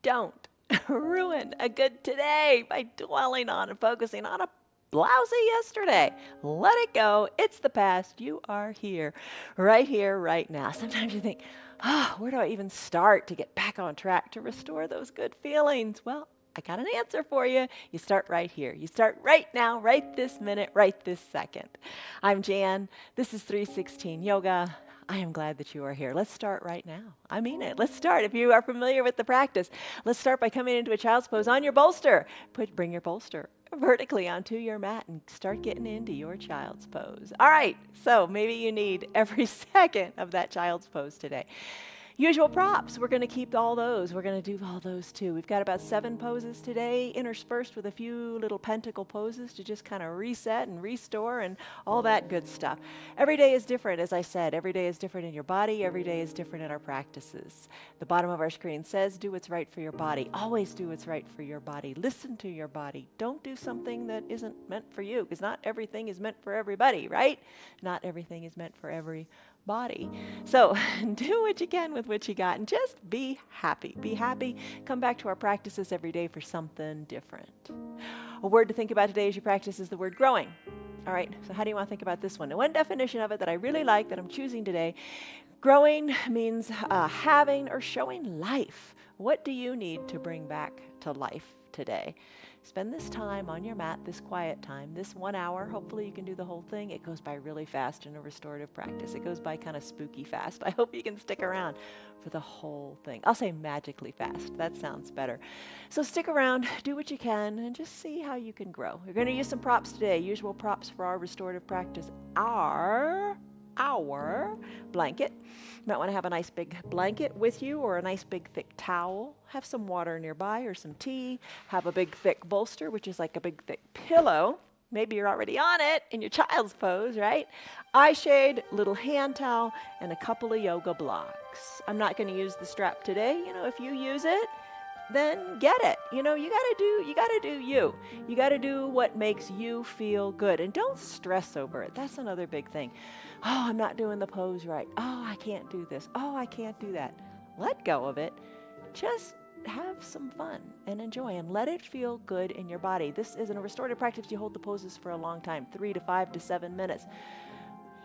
don't ruin a good today by dwelling on and focusing on a lousy yesterday. Let it go. It's the past. You are here, right now. Sometimes you think, where do I even start to get back on track to restore those good feelings? Well, I got an answer for you. You start right here. You start right now, right this minute, right this second. I'm Jan. This is 316 Yoga. I am glad that you are here. Let's start right now. I mean it. Let's start. If you are familiar with the practice, let's start by coming into a child's pose on your bolster. Bring your bolster vertically onto your mat and start getting into your child's pose. All right, so maybe you need every second of that child's pose today. Usual props, we're going to keep all those. We're going to do all those too. We've got about 7 poses today, interspersed with a few little pentacle poses to just kind of reset and restore and all that good stuff. Every day is different, as I said. Every day is different in your body. Every day is different in our practices. The bottom of our screen says, do what's right for your body. Always do what's right for your body. Listen to your body. Don't do something that isn't meant for you, because not everything is meant for everybody, right? Not everything is meant for every body. So do what you can with what you got and just be happy. Be happy. Come back to our practices every day for something different. A word to think about today as you practice is the word growing. All right, so how do you want to think about this one? Now, one definition of it that I really like that I'm choosing today, growing means having or showing life. What do you need to bring back to life today? Spend this time on your mat, this quiet time, this 1 hour. Hopefully you can do the whole thing. It goes by really fast in a restorative practice. It goes by kind of spooky fast. I hope you can stick around for the whole thing. I'll say magically fast. That sounds better. So stick around, do what you can, and just see how you can grow. We're going to use some props today. Usual props for our restorative practice are our blanket. You might want to have a nice big blanket with you or a nice big thick towel. Have some water nearby or some tea. Have a big thick bolster, which is like a big thick pillow. Maybe you're already on it in your child's pose, right? Eye shade, little hand towel, and a couple of yoga blocks. I'm not going to use the strap today. If you use it, then get it. You gotta do you. You gotta do what makes you feel good. And don't stress over it. That's another big thing. Oh, I'm not doing the pose right. Oh, I can't do this. Oh, I can't do that. Let go of it. Just have some fun and enjoy and let it feel good in your body. This is in a restorative practice. You hold the poses for a long time, 3 to 5 to 7 minutes.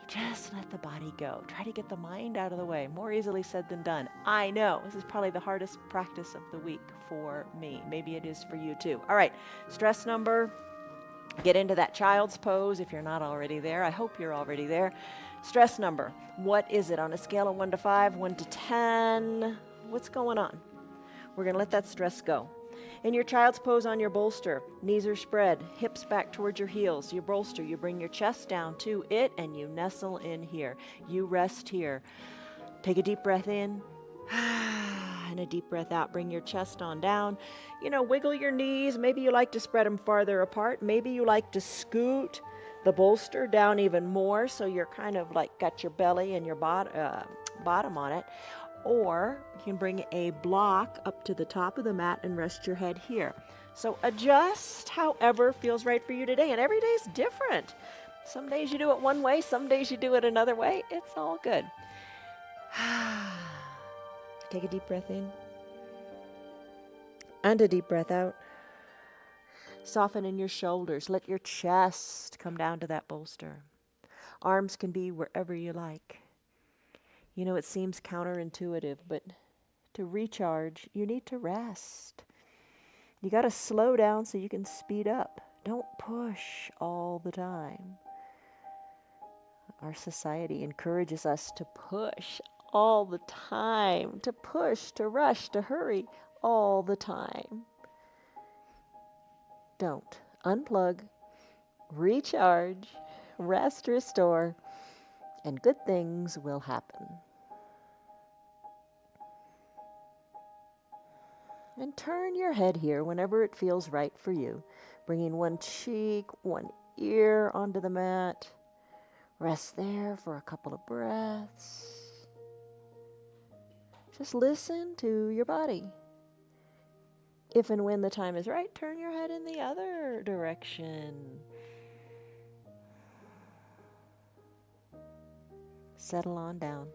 Just let the body go. Try to get the mind out of the way. More easily said than done. I know. This is probably the hardest practice of the week for me. Maybe it is for you too. All right. Stress number. Get into that child's pose if you're not already there. I hope you're already there. Stress number. What is it on a scale of 1 to 5, 1 to 10? What's going on? We're going to let that stress go. In your child's pose on your bolster, knees are spread, hips back towards your heels. Your bolster, you bring your chest down to it and you nestle in here. You rest here. Take a deep breath in and a deep breath out. Bring your chest on down. Wiggle your knees. Maybe you like to spread them farther apart. Maybe you like to scoot the bolster down even more so you're kind of like got your belly and your bottom on it. Or you can bring a block up to the top of the mat and rest your head here. So adjust however feels right for you today. And every day is different. Some days you do it one way, some days you do it another way. It's all good. Take a deep breath in and a deep breath out. Soften in your shoulders. Let your chest come down to that bolster. Arms can be wherever you like. It seems counterintuitive, but to recharge, you need to rest. You got to slow down so you can speed up. Don't push all the time. Our society encourages us to push all the time, to push, to rush, to hurry all the time. Don't. Unplug, recharge, rest, restore, and good things will happen. And turn your head here whenever it feels right for you. Bringing one cheek, one ear onto the mat. Rest there for a couple of breaths. Just listen to your body. If and when the time is right, turn your head in the other direction. Settle on down.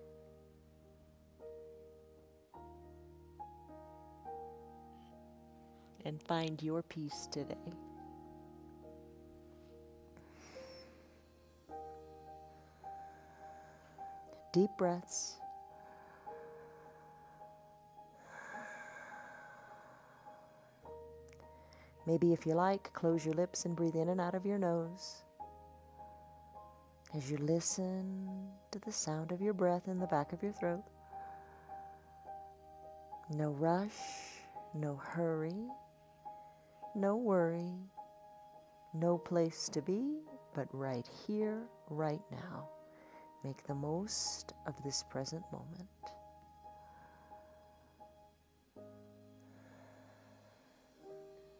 and find your peace today. Deep breaths. Maybe if you like, close your lips and breathe in and out of your nose as you listen to the sound of your breath in the back of your throat. No rush, no hurry, no worry, no place to be, but right here, right now. Make the most of this present moment.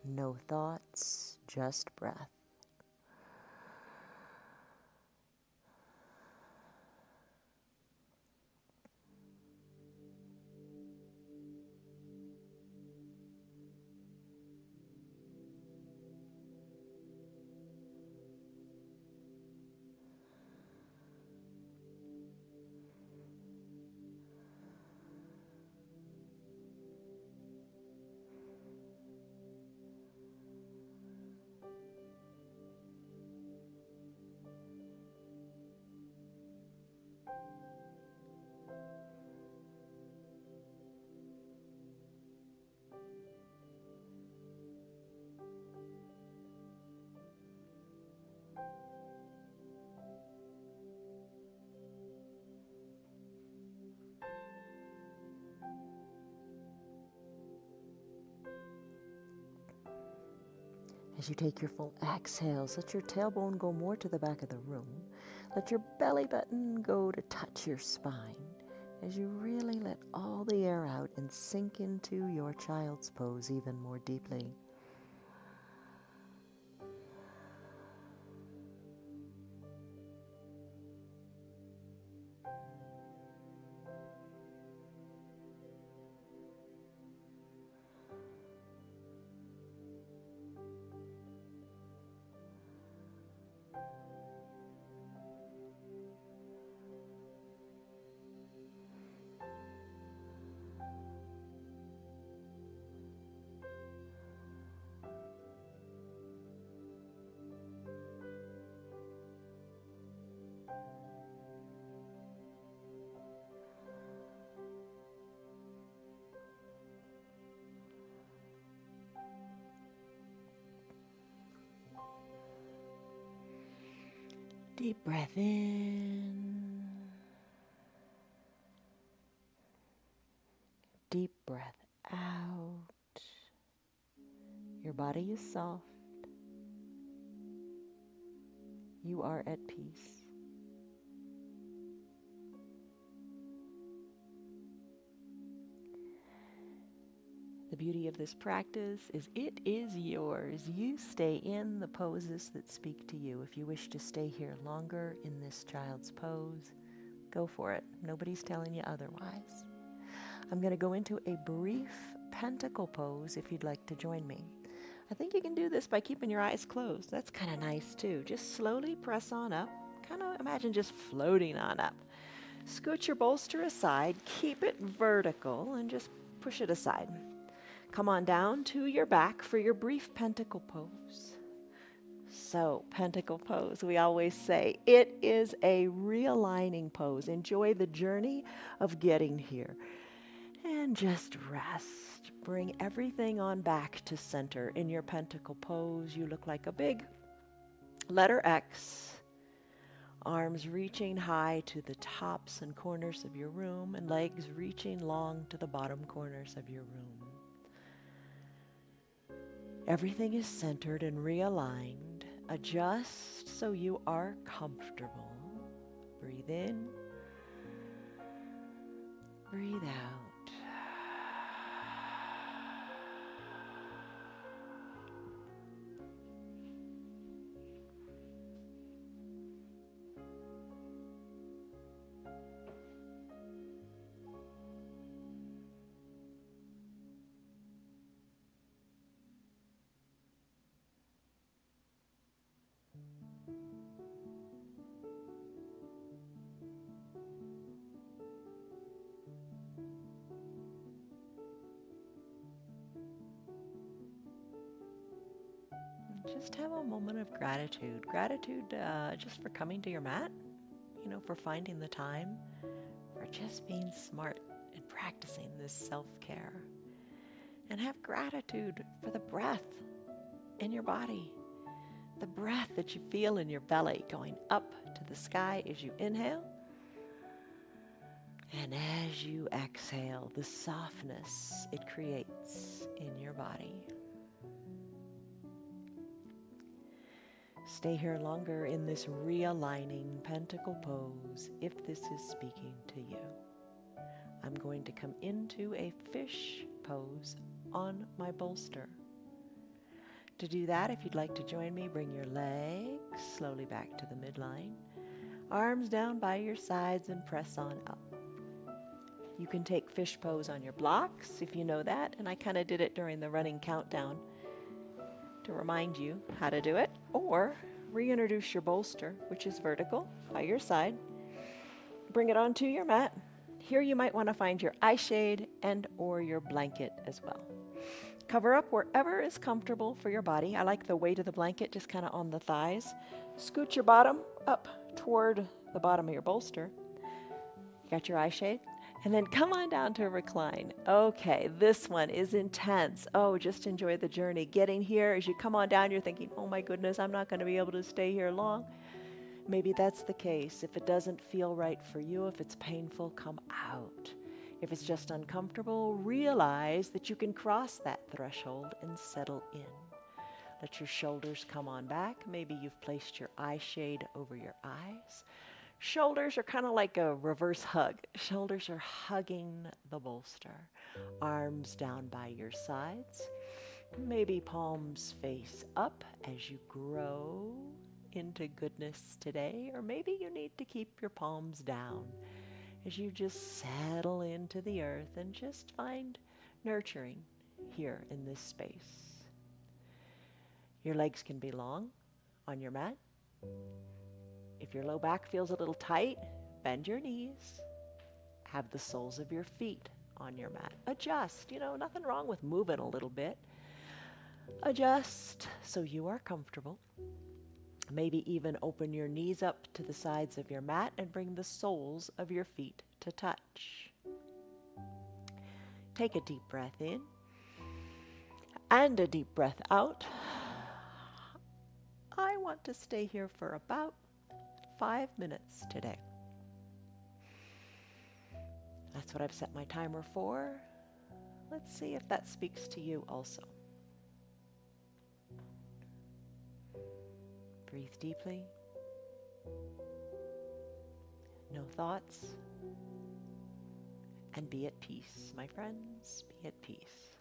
No thoughts, just breath. As you take your full exhales, let your tailbone go more to the back of the room. Let your belly button go to touch your spine as you really let all the air out and sink into your child's pose even more deeply. Deep breath in. Deep breath out. Your body is soft. You are at peace. The beauty of this practice is it is yours. You stay in the poses that speak to you. If you wish to stay here longer in this child's pose, go for it. Nobody's telling you otherwise. I'm going to go into a brief pentacle pose if you'd like to join me. I think you can do this by keeping your eyes closed. That's kind of nice too. Just slowly press on up. Kind of imagine just floating on up. Scoot your bolster aside, keep it vertical, and just push it aside. Come on down to your back for your brief pentacle pose. So, pentacle pose, we always say, it is a realigning pose. Enjoy the journey of getting here. And just rest. Bring everything on back to center. In your pentacle pose, you look like a big letter X. Arms reaching high to the tops and corners of your room, and legs reaching long to the bottom corners of your room. Everything is centered and realigned. Adjust so you are comfortable. Breathe in. Breathe out. just have a moment of gratitude. Gratitude just for coming to your mat, for finding the time, for just being smart and practicing this self-care. And have gratitude for the breath in your body, the breath that you feel in your belly going up to the sky as you inhale. And as you exhale, the softness it creates in your body. Stay here longer in this realigning pentacle pose if this is speaking to you. I'm going to come into a fish pose on my bolster. To do that, if you'd like to join me, bring your legs slowly back to the midline, arms down by your sides, and press on up. You can take fish pose on your blocks if you know that, and I kind of did it during the running countdown to remind you how to do it, or reintroduce your bolster, which is vertical by your side. Bring it onto your mat. Here you might want to find your eye shade and or your blanket as well. Cover up wherever is comfortable for your body. I like the weight of the blanket just kind of on the thighs. Scoot your bottom up toward the bottom of your bolster. You got your eye shade? And then come on down to recline. Okay, this one is intense. Oh, just enjoy the journey. Getting here, as you come on down, you're thinking, oh my goodness, I'm not going to be able to stay here long. Maybe that's the case. If it doesn't feel right for you, if it's painful, come out. If it's just uncomfortable, realize that you can cross that threshold and settle in. Let your shoulders come on back. Maybe you've placed your eye shade over your eyes. Shoulders are kind of like a reverse hug. Shoulders are hugging the bolster. Arms down by your sides. Maybe palms face up as you grow into goodness today. Or maybe you need to keep your palms down as you just settle into the earth and just find nurturing here in this space. Your legs can be long on your mat. If your low back feels a little tight, bend your knees. Have the soles of your feet on your mat. Adjust, nothing wrong with moving a little bit. Adjust so you are comfortable. Maybe even open your knees up to the sides of your mat and bring the soles of your feet to touch. Take a deep breath in and a deep breath out. I want to stay here for about 5 minutes today. That's what I've set my timer for. Let's see if that speaks to you also. Breathe deeply. No thoughts. And be at peace, my friends. Be at peace.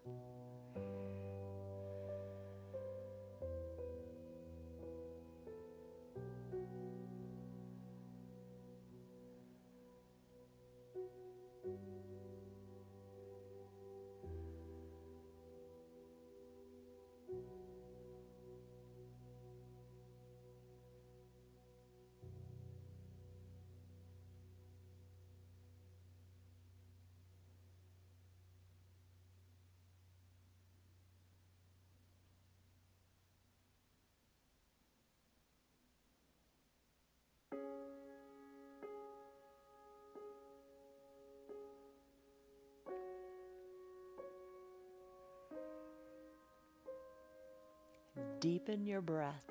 Deepen your breaths.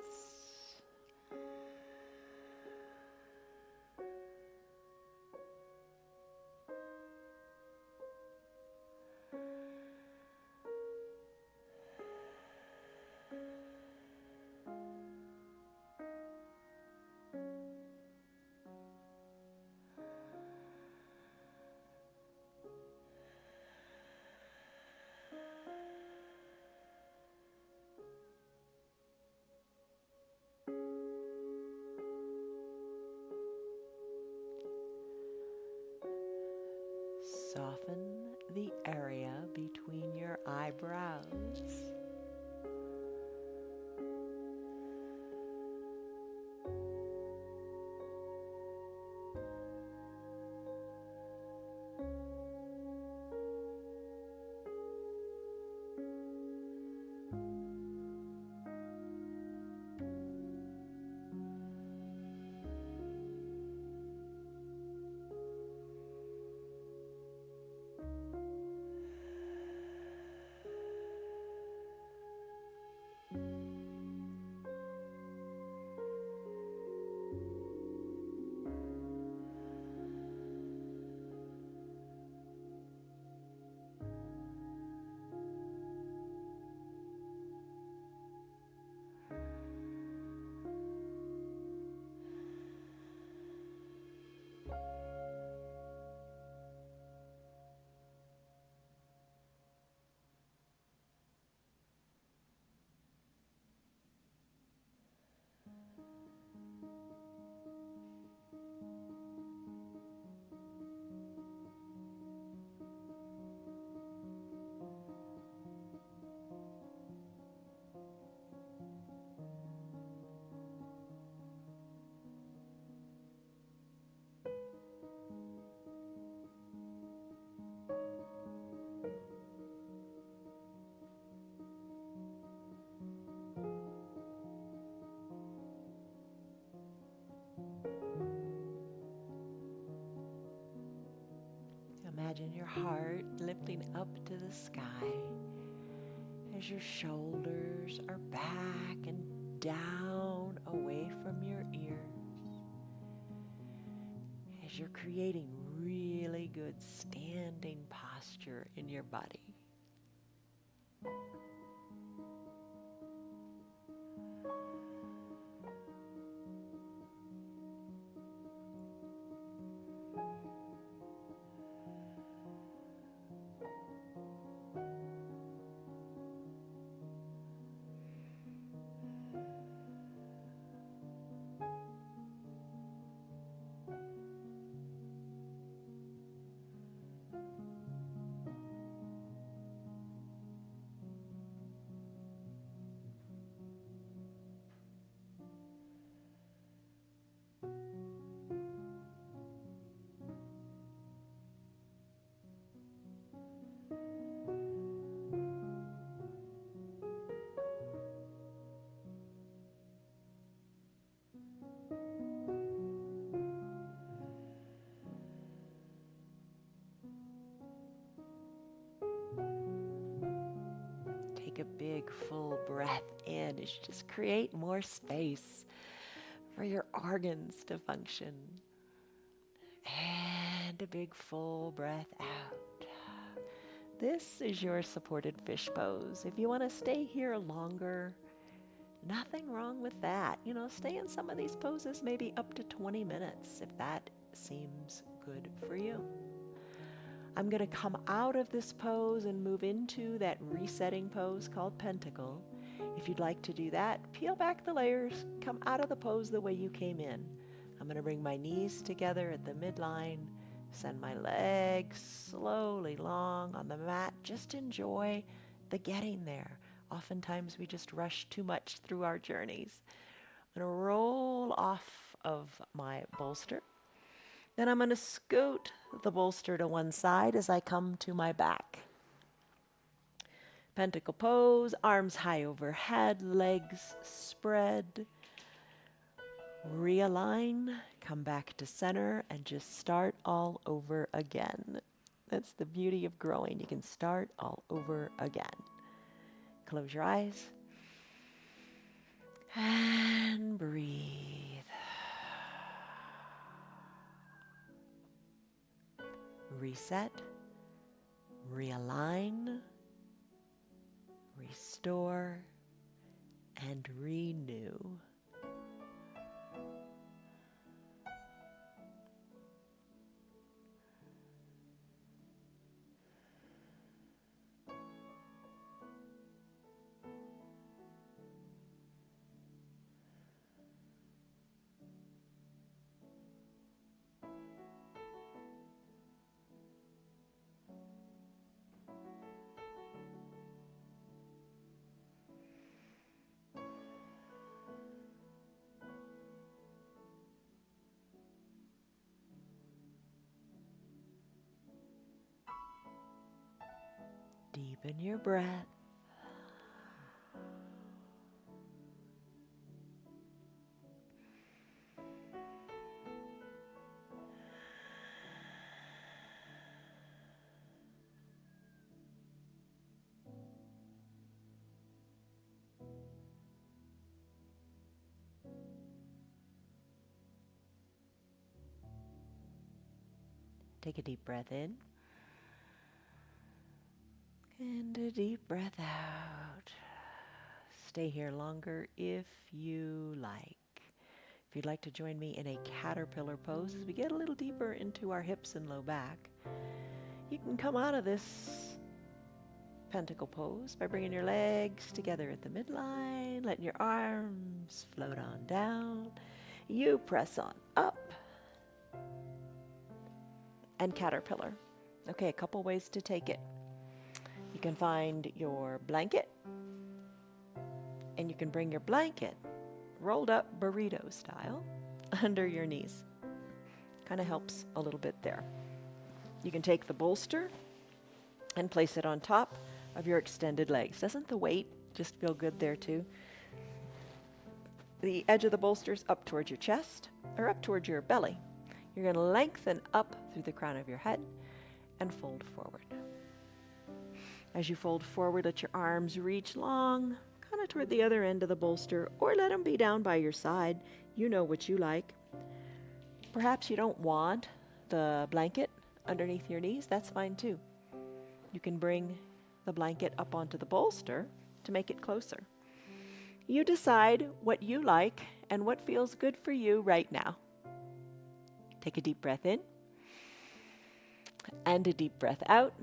Soften the area between your eyebrows. Imagine your heart lifting up to the sky as your shoulders are back and down away from your ears, as you're creating really good standing posture in your body. Take a big full breath in as you just create more space for your organs to function. And a big full breath out. This is your supported fish pose. If you want to stay here longer, nothing wrong with that. Stay in some of these poses maybe up to 20 minutes if that seems good for you. I'm going to come out of this pose and move into that resetting pose called Pentacle. If you'd like to do that, peel back the layers, come out of the pose the way you came in. I'm going to bring my knees together at the midline, send my legs slowly long on the mat. Just enjoy the getting there. Oftentimes we just rush too much through our journeys. I'm going to roll off of my bolster. Then I'm going to scoot the bolster to one side as I come to my back. Pentacle pose, arms high overhead, legs spread. Realign, come back to center, and just start all over again. That's the beauty of growing. You can start all over again. Close your eyes and breathe. Reset, realign, restore, and renew. Deepen your breath. Take a deep breath in. And a deep breath out. Stay here longer if you like. If you'd like to join me in a caterpillar pose as we get a little deeper into our hips and low back, you can come out of this pentacle pose by bringing your legs together at the midline, letting your arms float on down. You press on up and caterpillar. Okay, a couple ways to take it. You can find your blanket, and you can bring your blanket rolled up burrito style under your knees. Kind of helps a little bit there. You can take the bolster and place it on top of your extended legs. Doesn't the weight just feel good there too? The edge of the bolster's up towards your chest or up towards your belly. You're going to lengthen up through the crown of your head and fold forward. As you fold forward, let your arms reach long, kind of toward the other end of the bolster, or let them be down by your side. You know what you like. Perhaps you don't want the blanket underneath your knees. That's fine too. You can bring the blanket up onto the bolster to make it closer. You decide what you like and what feels good for you right now. Take a deep breath in and a deep breath out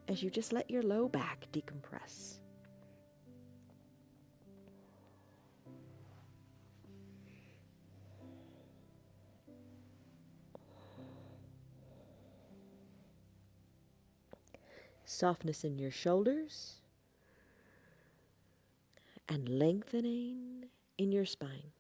as you just let your low back decompress. Softness in your shoulders and lengthening in your spine.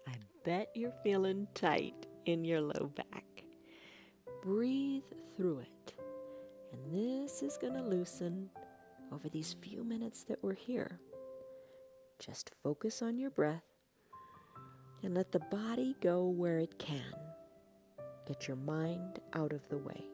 I bet you're feeling tight in your low back. Breathe through it. And this is going to loosen over these few minutes that we're here. Just focus on your breath and let the body go where it can. Get your mind out of the way.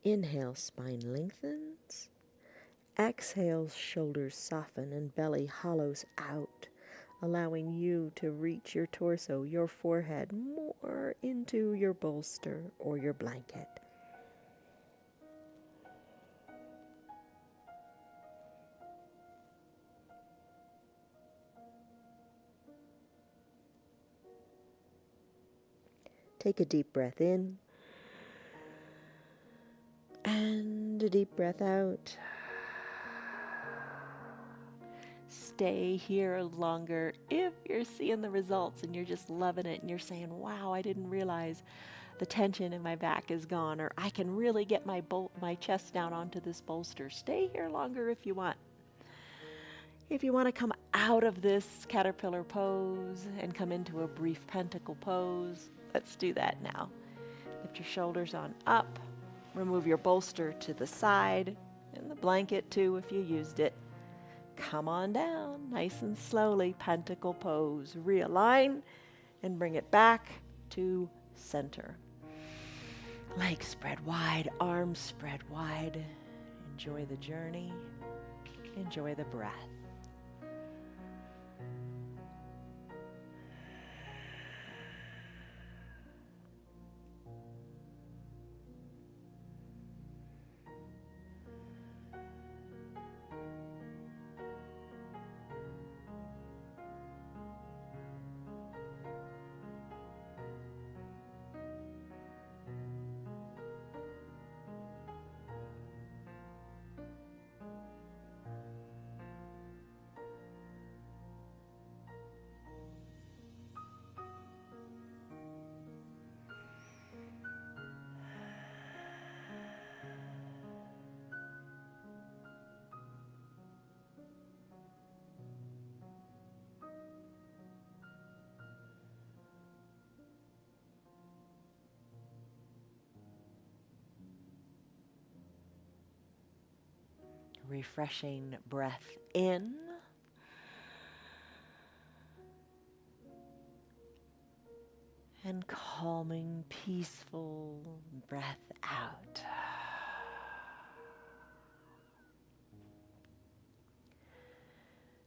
Inhale, spine lengthens. Exhale, shoulders soften and belly hollows out, allowing you to reach your torso, your forehead, more into your bolster or your blanket. Take a deep breath in and a deep breath out. Stay here longer if you're seeing the results and you're just loving it and you're saying, wow, I didn't realize the tension in my back is gone, or I can really get my chest down onto this bolster. Stay here longer if you want. If you want to come out of this caterpillar pose and come into a brief pentacle pose, let's do that now. Lift your shoulders on up. Remove your bolster to the side and the blanket too if you used it. Come on down, nice and slowly, pentacle pose. Realign and bring it back to center. Legs spread wide, arms spread wide. Enjoy the journey. Enjoy the breath. refreshing breath in. And calming, peaceful breath out.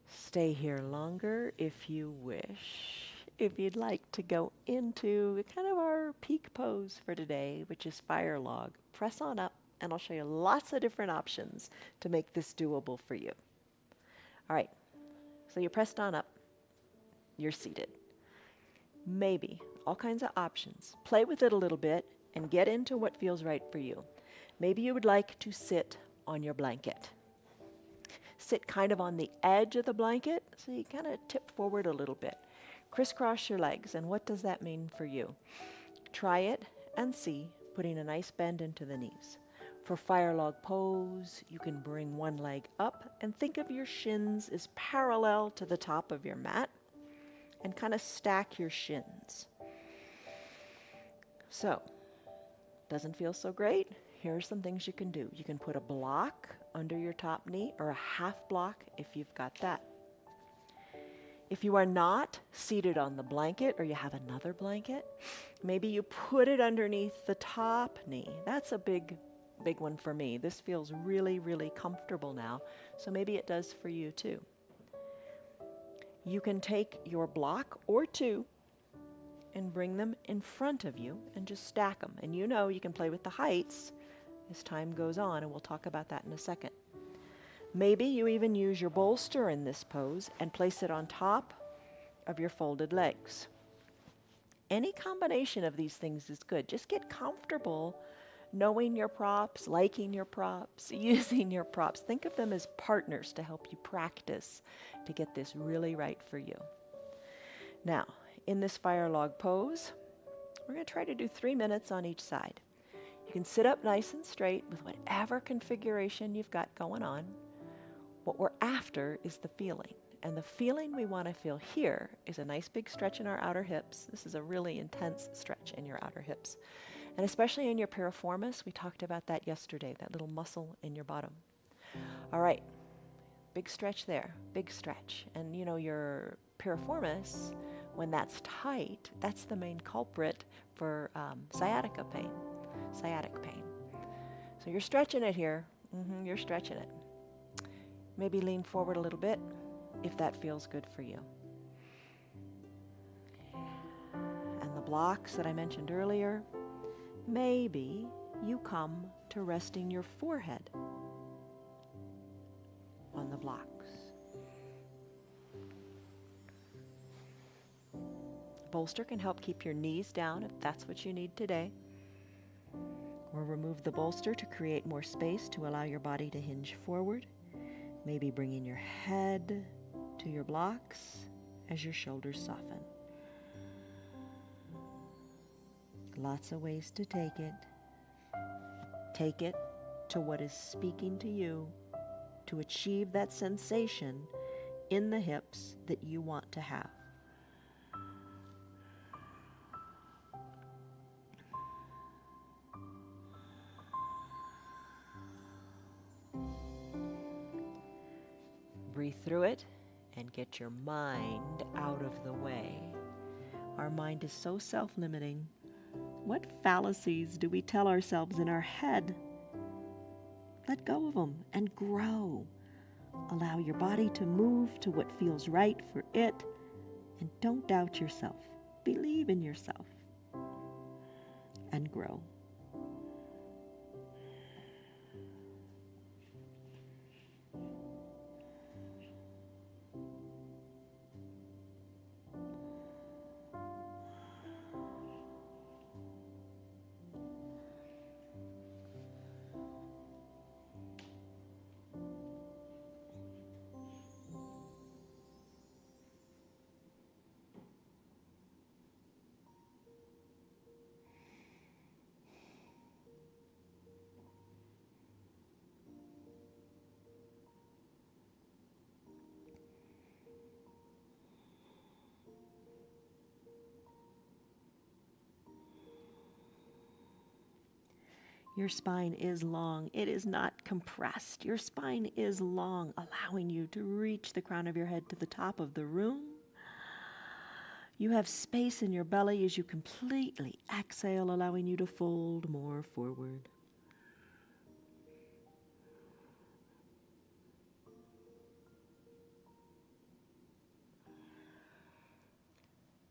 Stay here longer if you wish. If you'd like to go into kind of our peak pose for today, which is fire log, press on up and I'll show you lots of different options to make this doable for you. All right, so you're pressed on up, you're seated. Maybe, all kinds of options. Play with it a little bit and get into what feels right for you. Maybe you would like to sit on your blanket. Sit kind of on the edge of the blanket, so you kind of tip forward a little bit. Crisscross your legs, and what does that mean for you? Try it and see, putting a nice bend into the knees. For fire log pose, you can bring one leg up and think of your shins as parallel to the top of your mat and kind of stack your shins. So, doesn't feel so great? Here are some things you can do. You can put a block under your top knee or a half block if you've got that. If you are not seated on the blanket or you have another blanket, maybe you put it underneath the top knee. That's a big one for me. This feels really, really comfortable now, so maybe it does for you too. You can take your block or two and bring them in front of you and just stack them. And you know you can play with the heights as time goes on, and we'll talk about that in a second. Maybe you even use your bolster in this pose and place it on top of your folded legs. Any combination of these things is good. Just get comfortable knowing your props, liking your props, using your props. Think of them as partners to help you practice to get this really right for you. Now, in this fire log pose, we're going to try to do 3 minutes on each side. You can sit up nice and straight with whatever configuration you've got going on. What we're after is the feeling. And the feeling we want to feel here is a nice big stretch in our outer hips. This is a really intense stretch in your outer hips. And especially in your piriformis, we talked about that yesterday, that little muscle in your bottom. All right, big stretch there, big stretch. And you know, your piriformis, when that's tight, that's the main culprit for sciatic pain. So you're stretching it here. You're stretching it. Maybe lean forward a little bit if that feels good for you. And the blocks that I mentioned earlier, maybe you come to resting your forehead on the blocks. Bolster can help keep your knees down if that's what you need today. Or remove the bolster to create more space to allow your body to hinge forward. Maybe bringing your head to your blocks as your shoulders soften. Lots of ways to take it. Take it to what is speaking to you to achieve that sensation in the hips that you want to have. Breathe through it and get your mind out of the way. Our mind is so self-limiting. What fallacies do we tell ourselves in our head? Let go of them and grow. Allow your body to move to what feels right for it, and don't doubt yourself. Believe in yourself and grow. Your spine is long. It is not compressed. Your spine is long, allowing you to reach the crown of your head to the top of the room. You have space in your belly as you completely exhale, allowing you to fold more forward.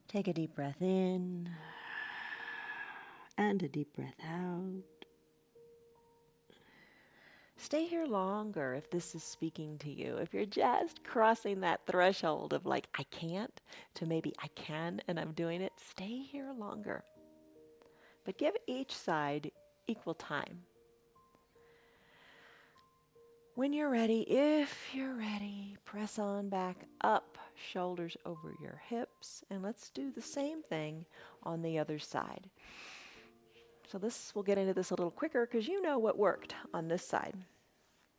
Take a deep breath in and a deep breath out. Stay here longer if this is speaking to you. If you're just crossing that threshold of like, I can't, to maybe I can and I'm doing it, stay here longer. But give each side equal time. When you're ready, if you're ready, press on back up, shoulders over your hips, and let's do the same thing on the other side. So we'll get into this a little quicker because you know what worked on this side.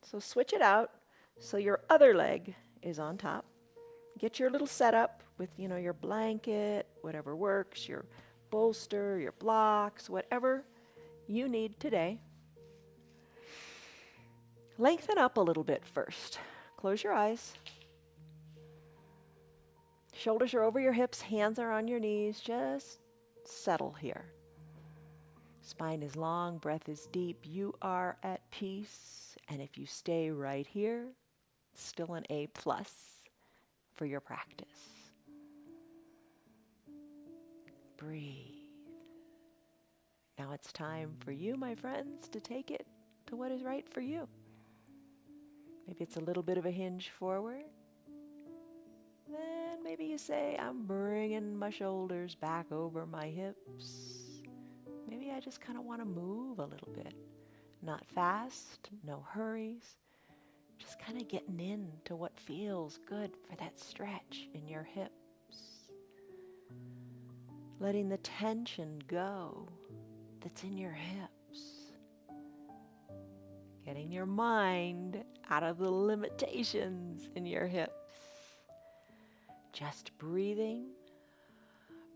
So switch it out so your other leg is on top. Get your little setup with, your blanket, whatever works, your bolster, your blocks, whatever you need today. Lengthen up a little bit first. Close your eyes. Shoulders are over your hips, hands are on your knees. Just settle here. Spine is long, breath is deep. You are at peace. And if you stay right here, it's still an A+ for your practice. Breathe. Now it's time for you, my friends, to take it to what is right for you. Maybe it's a little bit of a hinge forward. Then maybe you say, I'm bringing my shoulders back over my hips. Maybe I just kind of want to move a little bit. Not fast, no hurries. Just kind of getting into what feels good for that stretch in your hips. Letting the tension go that's in your hips. Getting your mind out of the limitations in your hips. Just breathing,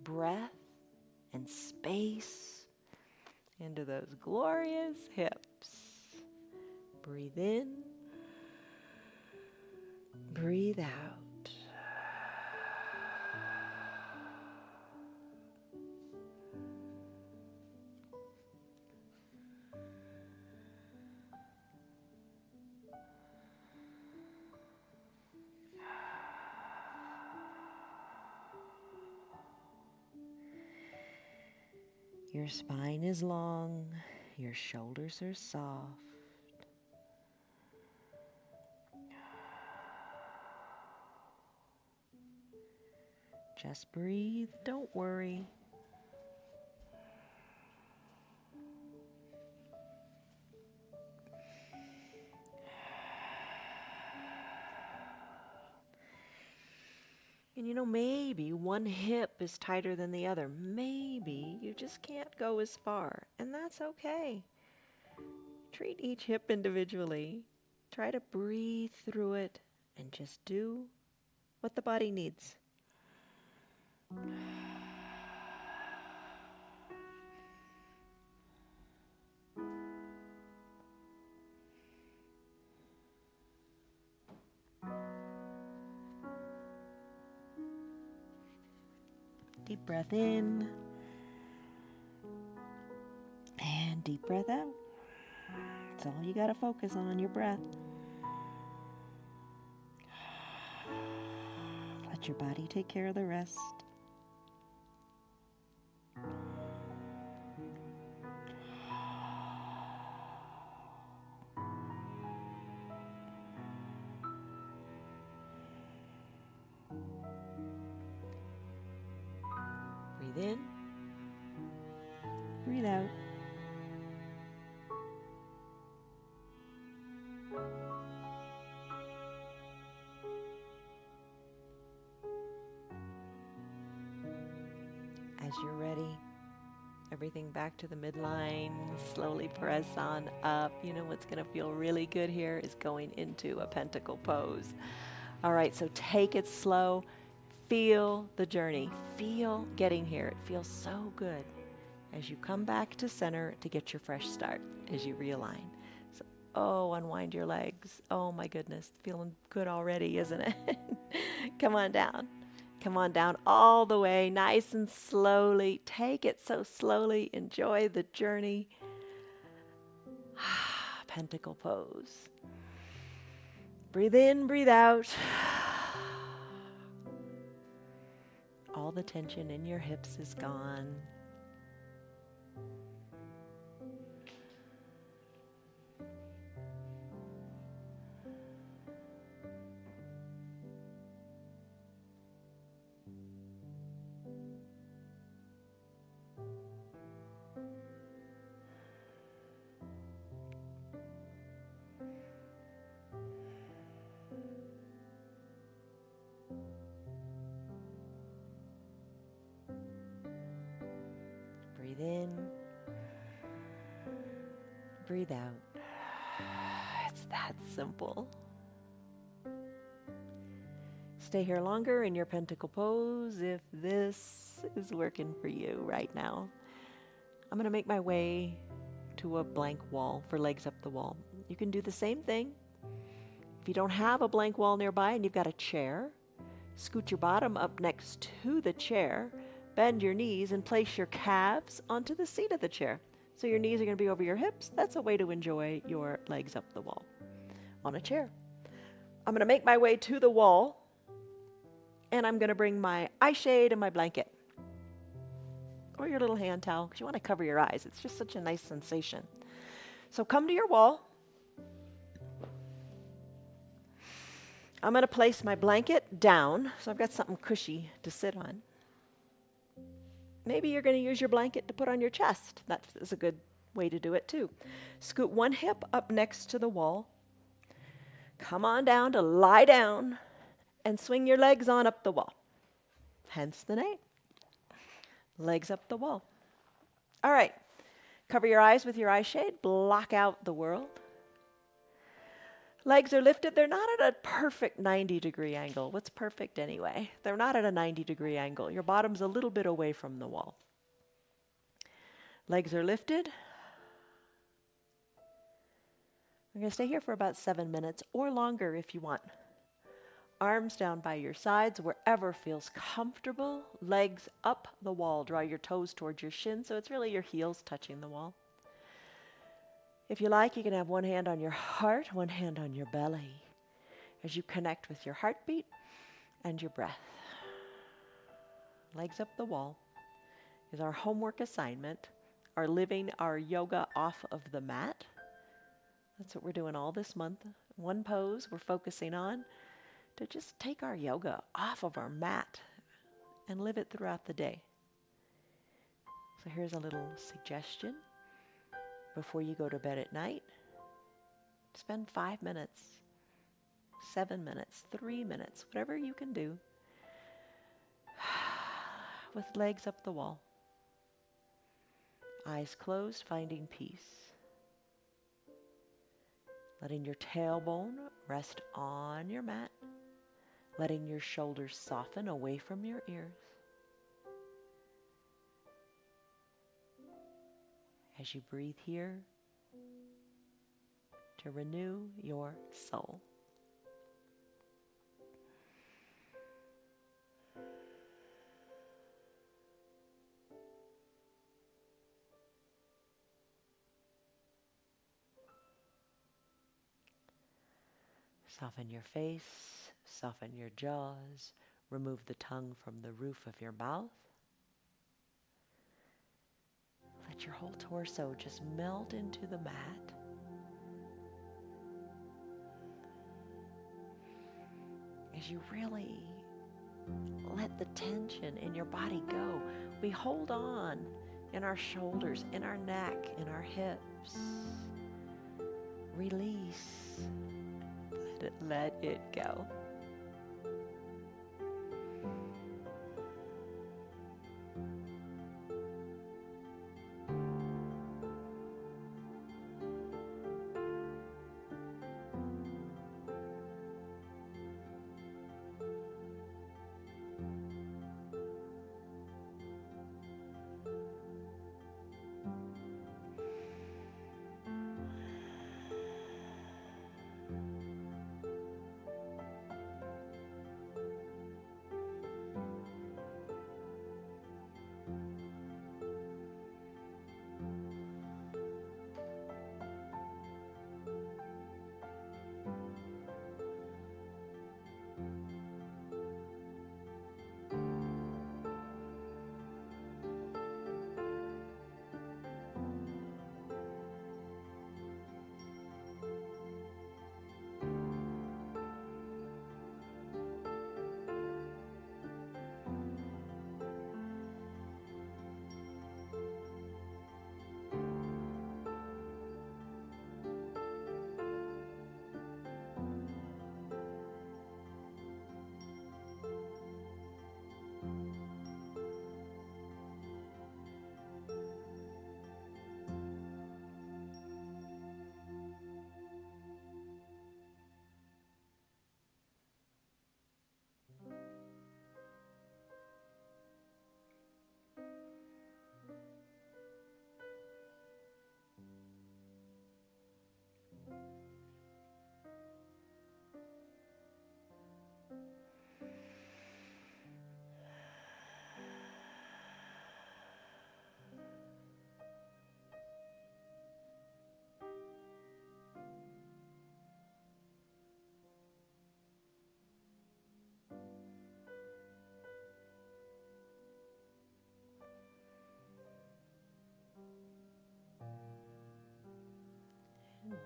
breath, and space into those glorious hips. Breathe in, breathe out. Your spine is long, your shoulders are soft. Just breathe, don't worry. And maybe one hip is tighter than the other. Maybe you just can't go as far, and that's okay. Treat each hip individually. Try to breathe through it and just do what the body needs. Deep breath in and deep breath out. That's all you got to focus on, your breath. Let your body take care of the rest. Breathe in, breathe out. As you're ready, everything back to the midline, slowly press on up. What's going to feel really good here is going into a pentacle pose. All right, so take it slow. Feel the journey. Feel getting here. It feels so good. as you come back to center to get your fresh start, as you realign. So, unwind your legs. Oh my goodness, feeling good already, isn't it? Come on down. Come on down all the way, nice and slowly. Take it so slowly. Enjoy the journey. Pentacle pose. Breathe in, breathe out. All the tension in your hips is gone. Breathe in, breathe out. It's that simple. Stay here longer in your pentacle pose if this is working for you right now. I'm going to make my way to a blank wall for legs up the wall. You can do the same thing. If you don't have a blank wall nearby and you've got a chair, scoot your bottom up next to the chair, bend your knees and place your calves onto the seat of the chair. So your knees are going to be over your hips. That's a way to enjoy your legs up the wall on a chair. I'm going to make my way to the wall, and I'm going to bring my eye shade and my blanket or your little hand towel because you want to cover your eyes. It's just such a nice sensation. So come to your wall. I'm going to place my blanket down, so I've got something cushy to sit on. Maybe you're going to use your blanket to put on your chest. That is a good way to do it too. Scoot one hip up next to the wall. Come on down to lie down and swing your legs on up the wall. Hence the name. Legs up the wall. All right. Cover your eyes with your eye shade. Block out the world. Legs are lifted. They're not at a perfect 90-degree angle. What's perfect anyway? They're not at a 90-degree angle. Your bottom's a little bit away from the wall. Legs are lifted. We're going to stay here for about 7 minutes or longer if you want. Arms down by your sides, wherever feels comfortable. Legs up the wall. Draw your toes towards your shins, so it's really your heels touching the wall. If you like, you can have one hand on your heart, one hand on your belly as you connect with your heartbeat and your breath. Legs up the wall is our homework assignment, our living our yoga off of the mat. That's what we're doing all this month. One pose we're focusing on to just take our yoga off of our mat and live it throughout the day. So here's a little suggestion. Before you go to bed at night, spend 5 minutes, 7 minutes, 3 minutes, whatever you can do, with legs up the wall. Eyes closed, finding peace. Letting your tailbone rest on your mat. Letting your shoulders soften away from your ears. As you breathe here to renew your soul. Soften your face, soften your jaws, remove the tongue from the roof of your mouth. Let your whole torso just melt into the mat. As you really let the tension in your body go, we hold on in our shoulders, in our neck, in our hips. Release. Let it go.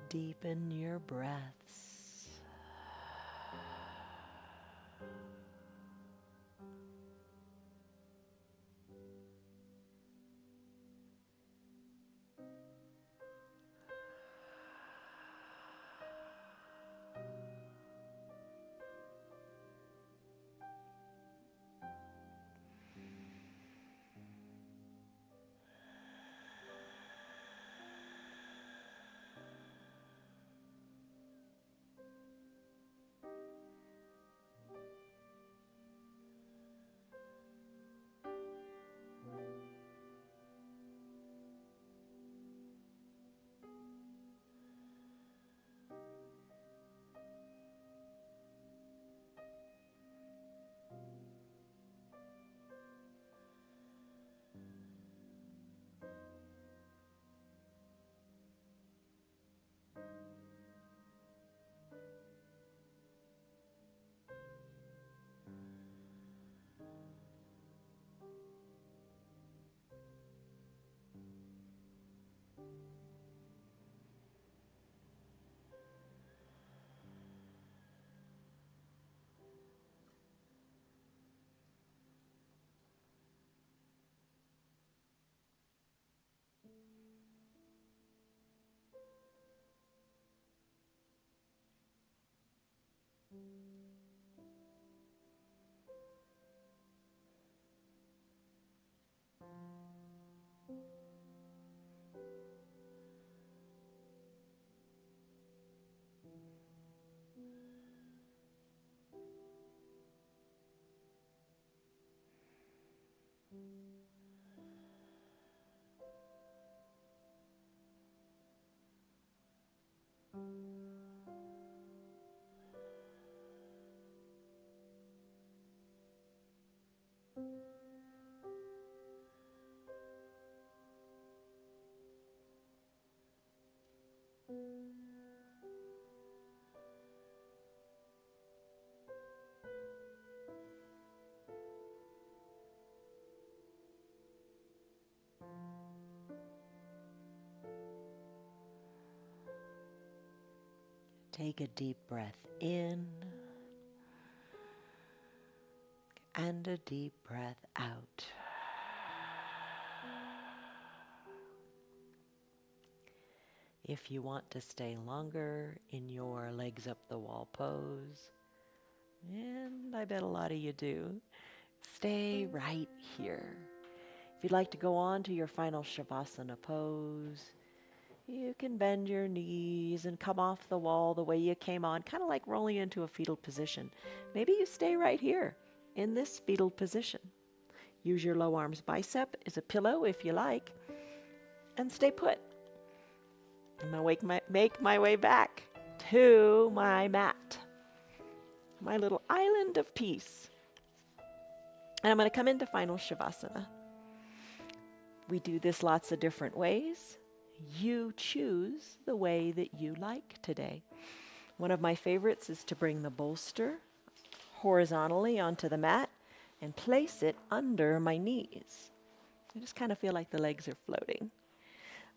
Deepen your breaths. Take a deep breath in and a deep breath out. If you want to stay longer in your legs up the wall pose, and I bet a lot of you do, stay right here. If you'd like to go on to your final Shavasana pose, you can bend your knees and come off the wall the way you came on, kind of like rolling into a fetal position. Maybe you stay right here in this fetal position. Use your low arms bicep as a pillow if you like, and stay put. I'm going to make my way back to my mat, my little island of peace. And I'm going to come into final Shavasana. We do this lots of different ways. You choose the way that you like today. One of my favorites is to bring the bolster horizontally onto the mat and place it under my knees. I just kind of feel like the legs are floating.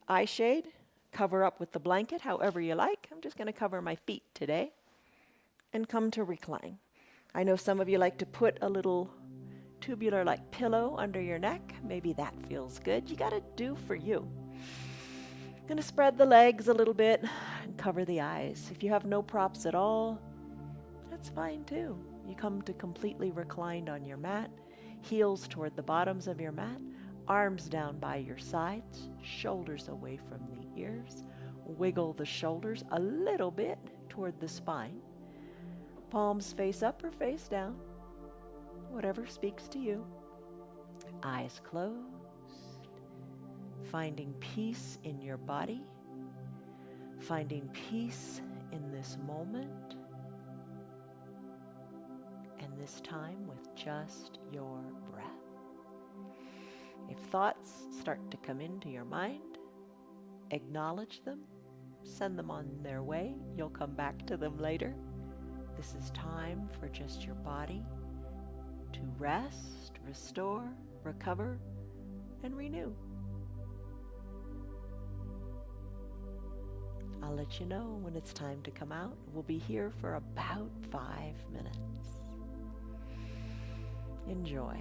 Eye shade, cover up with the blanket however you like. I'm just going to cover my feet today and come to recline. I know some of you like to put a little tubular like pillow under your neck. Maybe that feels good. You got to do for you. I'm going to spread the legs a little bit and cover the eyes. If you have no props at all, that's fine too. You come to completely reclined on your mat, heels toward the bottoms of your mat, arms down by your sides, shoulders away from the ears. Wiggle the shoulders a little bit toward the spine. Palms face up or face down, whatever speaks to you. Eyes closed. Finding peace in your body, finding peace in this moment, and this time with just your breath. If thoughts start to come into your mind, acknowledge them, send them on their way. You'll come back to them later. This is time for just your body to rest, restore, recover, and renew. I'll let you know when it's time to come out. We'll be here for about 5 minutes. Enjoy.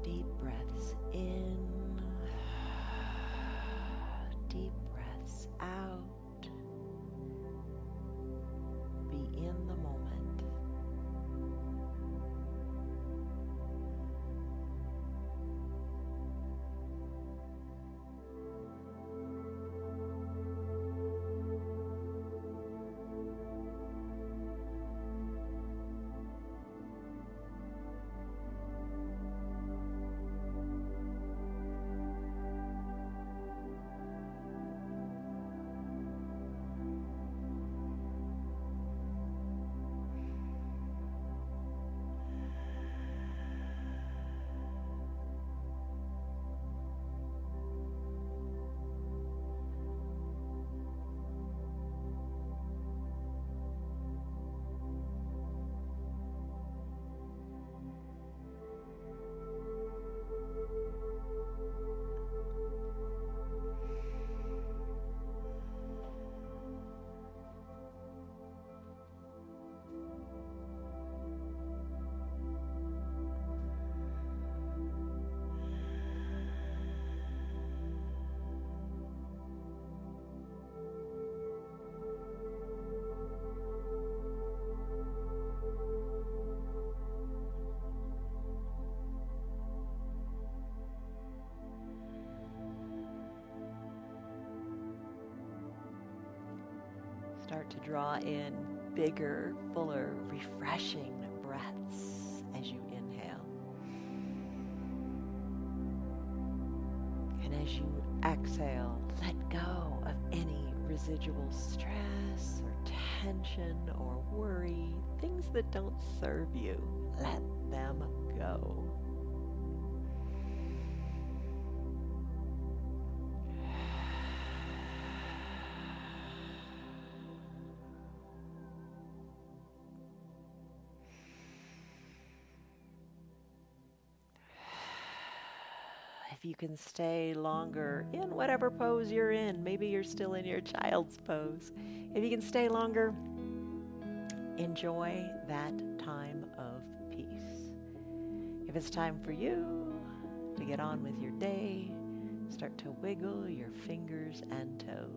Deep breaths in, deep breaths out. Be in the moment. Start to draw in bigger, fuller, refreshing breaths as you inhale. And as you exhale, let go of any residual stress or tension or worry, things that don't serve you. Let them go. If you can stay longer in whatever pose you're in, maybe you're still in your child's pose. If you can stay longer, enjoy that time of peace. If it's time for you to get on with your day, start to wiggle your fingers and toes.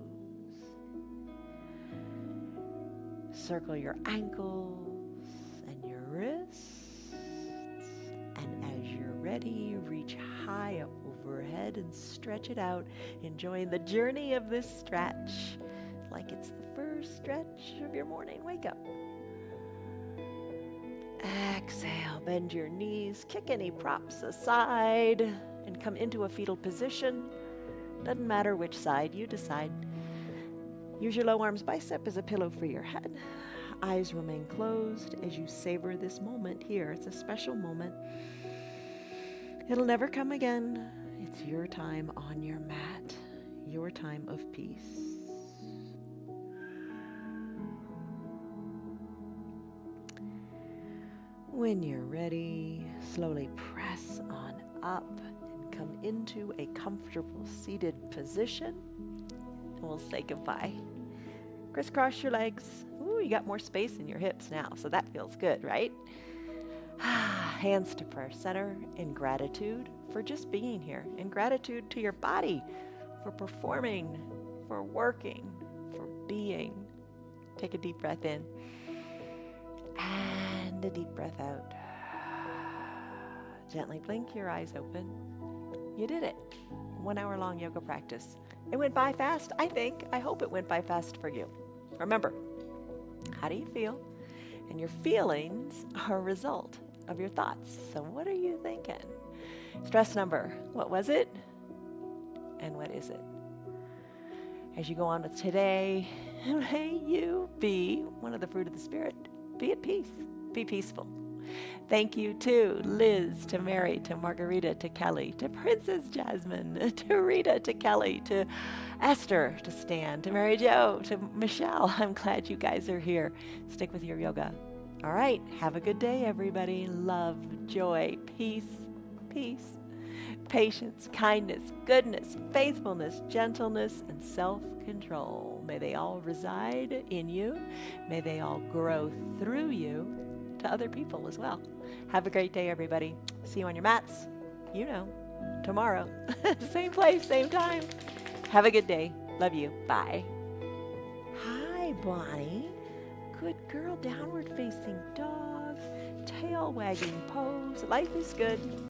Circle your ankles and your wrists. And as you're ready, reach high up overhead and stretch it out, enjoying the journey of this stretch like it's the first stretch of your morning wake up. Exhale, bend your knees, kick any props aside, and come into a fetal position. Doesn't matter which side, you decide. Use your low arms bicep as a pillow for your head. Eyes remain closed as you savor this moment here. It's a special moment. It'll never come again. It's your time on your mat, your time of peace. When you're ready, slowly press on up and come into a comfortable seated position. We'll say goodbye. Crisscross your legs. Ooh, you got more space in your hips now, so that feels good, right? Hands to prayer center in gratitude for just being here, in gratitude to your body for performing, for working, for being. Take a deep breath in and a deep breath out. Gently blink your eyes open. You did it. 1 hour long yoga practice. It went by fast, I think. I hope it went by fast for you. Remember, how do you feel? And your feelings are a result of your thoughts. So what are you thinking? Stress number, what was it? And what is it? As you go on with today, may you be one of the fruit of the Spirit. Be at peace. Be peaceful. Thank you to Liz, to Mary, to Margarita, to Kelly, to Princess Jasmine, to Rita, to Kelly, to Esther, to Stan, to Mary Jo, to Michelle. I'm glad you guys are here. Stick with your yoga. All right. Have a good day, everybody. Love, joy, peace, patience, kindness, goodness, faithfulness, gentleness, and self-control. May they all reside in you. May they all grow through you to other people as well. Have a great day, everybody. See you on your mats, tomorrow. Same place, same time. Have a good day. Love you. Bye. Hi, Bonnie. Good girl. Downward facing dog. Tail wagging pose. Life is good.